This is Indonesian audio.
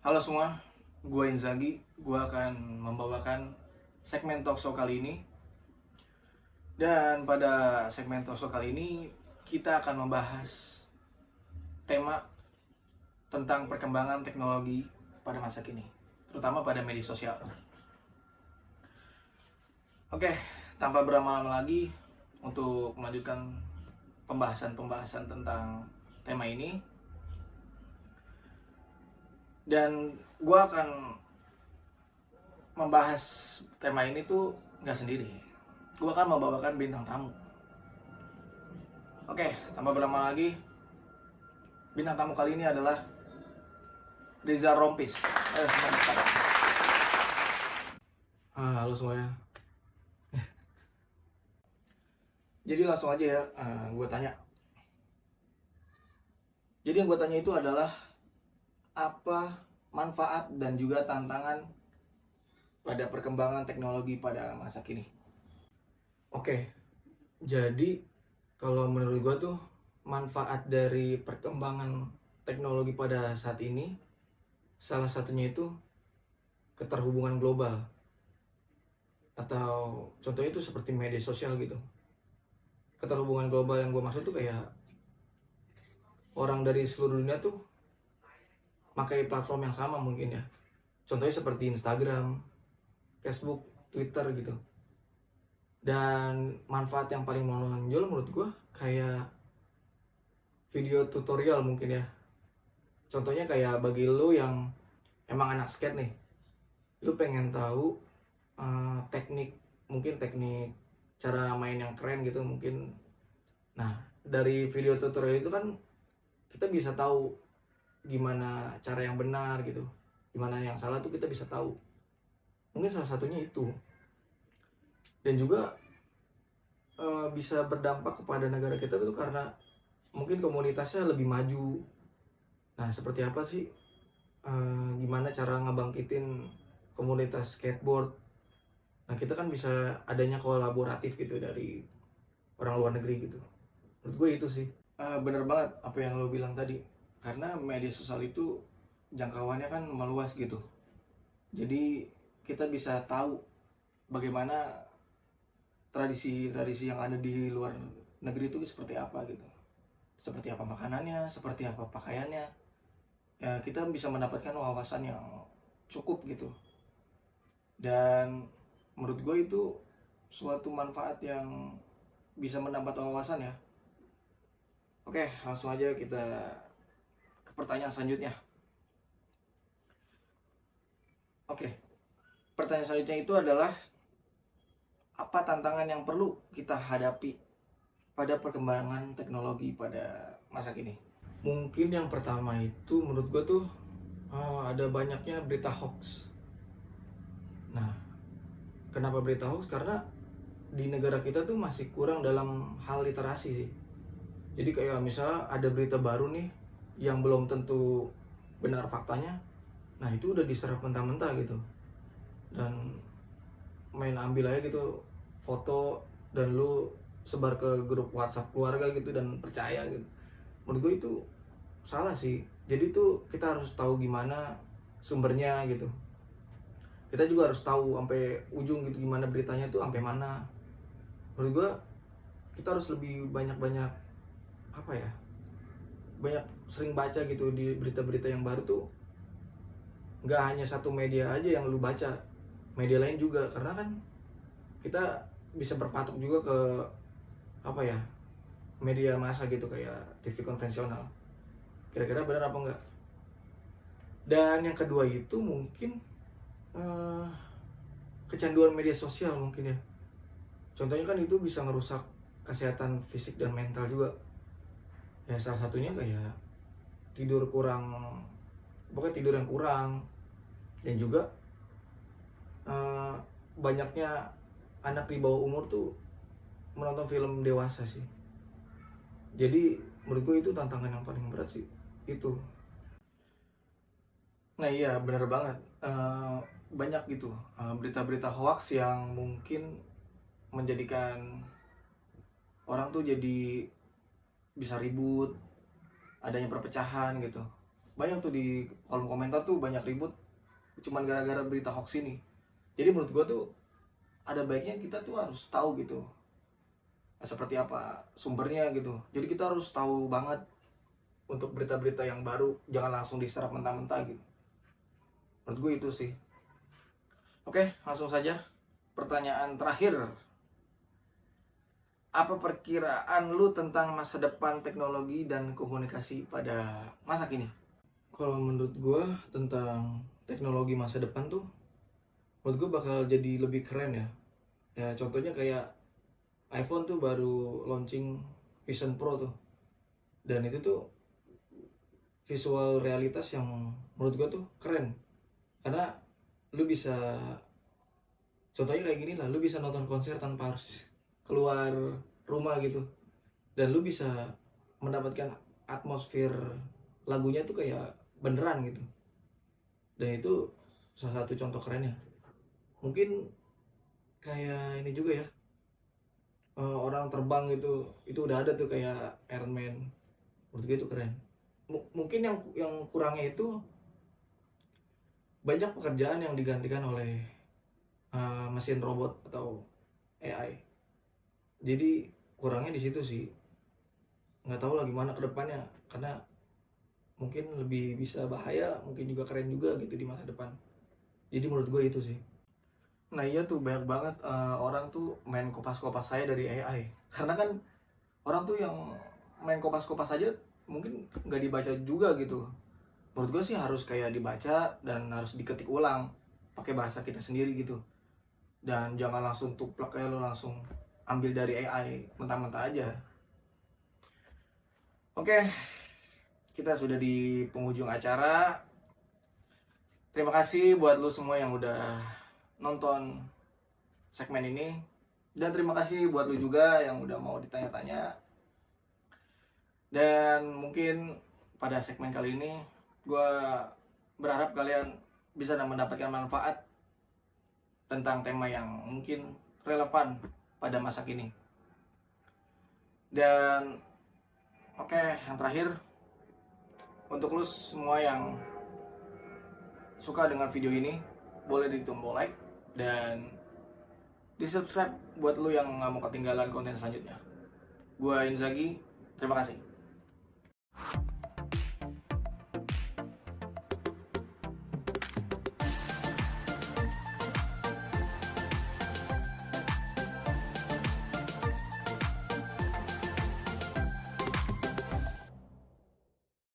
Halo semua, gue Inzaghi. Gue akan membawakan segmen talkshow kali ini. Dan pada segmen talkshow kali ini, kita akan membahas tema tentang perkembangan teknologi pada masa kini, terutama pada media sosial. Oke, tanpa berlama-lama lagi, untuk melanjutkan pembahasan tentang tema ini, dan gue akan membahas tema ini tuh nggak sendiri. Gue akan membawakan bintang tamu. Oke, tanpa berlama lagi, bintang tamu kali ini adalah Rizal Rompis. Halo semuanya. Jadi langsung aja ya, gue tanya. Jadi yang gue tanya itu adalah apa manfaat dan juga tantangan pada perkembangan teknologi pada masa kini. Oke, jadi kalau menurut gue tuh manfaat dari perkembangan teknologi pada saat ini salah satunya itu keterhubungan global, atau contohnya itu seperti media sosial gitu. Keterhubungan global yang gue maksud tuh kayak orang dari seluruh dunia tuh pakai platform yang sama mungkin ya. Contohnya seperti Instagram, Facebook, Twitter gitu. Dan manfaat yang paling menonjol menurut gue kayak video tutorial mungkin ya. Contohnya kayak bagi lo yang emang anak skate nih, lo pengen tahu teknik cara main yang keren gitu mungkin. Nah, dari video tutorial itu kan kita bisa tahu gimana cara yang benar gitu, gimana yang salah tuh kita bisa tahu. Mungkin salah satunya itu. Dan juga bisa berdampak kepada negara kita tuh karena mungkin komunitasnya lebih maju. Nah, seperti apa sih gimana cara ngebangkitin komunitas skateboard? Nah, kita kan bisa adanya kolaboratif gitu dari orang luar negeri gitu. Menurut gue itu sih. Bener banget apa yang lo bilang tadi. Karena media sosial itu jangkauannya kan meluas gitu. Jadi kita bisa tahu bagaimana tradisi-tradisi yang ada di luar negeri itu seperti apa gitu. Seperti apa makanannya, seperti apa pakaiannya. Ya, kita bisa mendapatkan wawasan yang cukup gitu. Dan menurut gue itu suatu manfaat yang bisa menambah wawasan ya. Oke, langsung aja kita ke pertanyaan selanjutnya. Oke, pertanyaan selanjutnya itu adalah apa tantangan yang perlu kita hadapi pada perkembangan teknologi pada masa kini? Mungkin yang pertama itu menurut gue tuh ada banyaknya berita hoax. Nah, kenapa berita hoax? Karena di negara kita tuh masih kurang dalam hal literasi sih. Jadi kayak misalnya ada berita baru nih yang belum tentu benar faktanya, nah itu udah diserap mentah-mentah gitu. Dan main ambil aja gitu foto dan lu sebar ke grup WhatsApp keluarga gitu dan percaya gitu. Menurut gue itu salah sih. Jadi tuh kita harus tahu gimana sumbernya gitu. Kita juga harus tahu sampai ujung gitu gimana beritanya tuh sampai mana. Menurut gue kita harus lebih banyak-banyak banyak sering baca gitu di berita-berita yang baru tuh. Nggak hanya satu media aja yang lu baca, media lain juga, karena kan kita bisa berpatok juga ke media massa gitu kayak TV konvensional. Kira-kira benar apa enggak? Dan yang kedua itu mungkin kecanduan media sosial mungkin ya. Contohnya kan itu bisa merusak kesehatan fisik dan mental juga. Ya salah satunya kayak tidur yang kurang, dan juga banyaknya anak di bawah umur tuh menonton film dewasa sih. Jadi menurut gue itu tantangan yang paling berat sih itu. Nah iya benar banget, banyak gitu berita-berita hoax yang mungkin menjadikan orang tuh jadi bisa ribut, adanya perpecahan gitu. banyak tuh di kolom komentar tuh banyak ribut cuman gara-gara berita hoax ini. Jadi menurut gue tuh ada baiknya kita tuh harus tahu gitu seperti apa sumbernya gitu. Jadi kita harus tahu banget untuk berita-berita yang baru, jangan langsung diserap mentah-mentah gitu. Menurut gue itu sih. Oke, langsung saja pertanyaan terakhir. Apa perkiraan lu tentang masa depan teknologi dan komunikasi pada masa kini? Kalau menurut gue tentang teknologi masa depan tuh, menurut gue bakal jadi lebih keren ya. Ya contohnya kayak iPhone tuh baru launching Vision Pro tuh. Dan itu tuh visual realitas yang menurut gue tuh keren. Karena lu bisa, contohnya kayak gini lah, lu bisa nonton konser tanpa harus keluar rumah gitu. Dan lu bisa mendapatkan atmosfer lagunya tuh kayak beneran gitu. Dan itu salah satu contoh kerennya. Mungkin kayak ini juga ya, orang terbang gitu, itu udah ada tuh kayak Iron Man. Menurut gue itu keren. Mungkin yang kurangnya itu banyak pekerjaan yang digantikan oleh mesin robot atau AI. Jadi kurangnya di situ sih. Nggak tahu lah gimana ke depannya, karena mungkin lebih bisa bahaya, mungkin juga keren juga gitu di masa depan. Jadi menurut gue itu sih. Nah iya tuh banyak banget orang tuh main kopas-kopas saya dari AI. Karena kan orang tuh yang main kopas-kopas aja mungkin nggak dibaca juga gitu. Menurut gue sih harus kayak dibaca dan harus diketik ulang pakai bahasa kita sendiri gitu. Dan jangan langsung tuplak kayak lo langsung ambil dari AI mentah-mentah aja. Oke, kita sudah di penghujung acara. Terima kasih buat lo semua yang udah nonton segmen ini. Dan terima kasih buat lo juga yang udah mau ditanya-tanya. Dan mungkin pada segmen kali ini gue berharap kalian bisa mendapatkan manfaat tentang tema yang mungkin relevan pada masa kini. Dan oke, yang terakhir, untuk lu semua yang suka dengan video ini, boleh di tombol like dan di subscribe buat lu yang gak mau ketinggalan konten selanjutnya. Gua Inzaghi, terima kasih.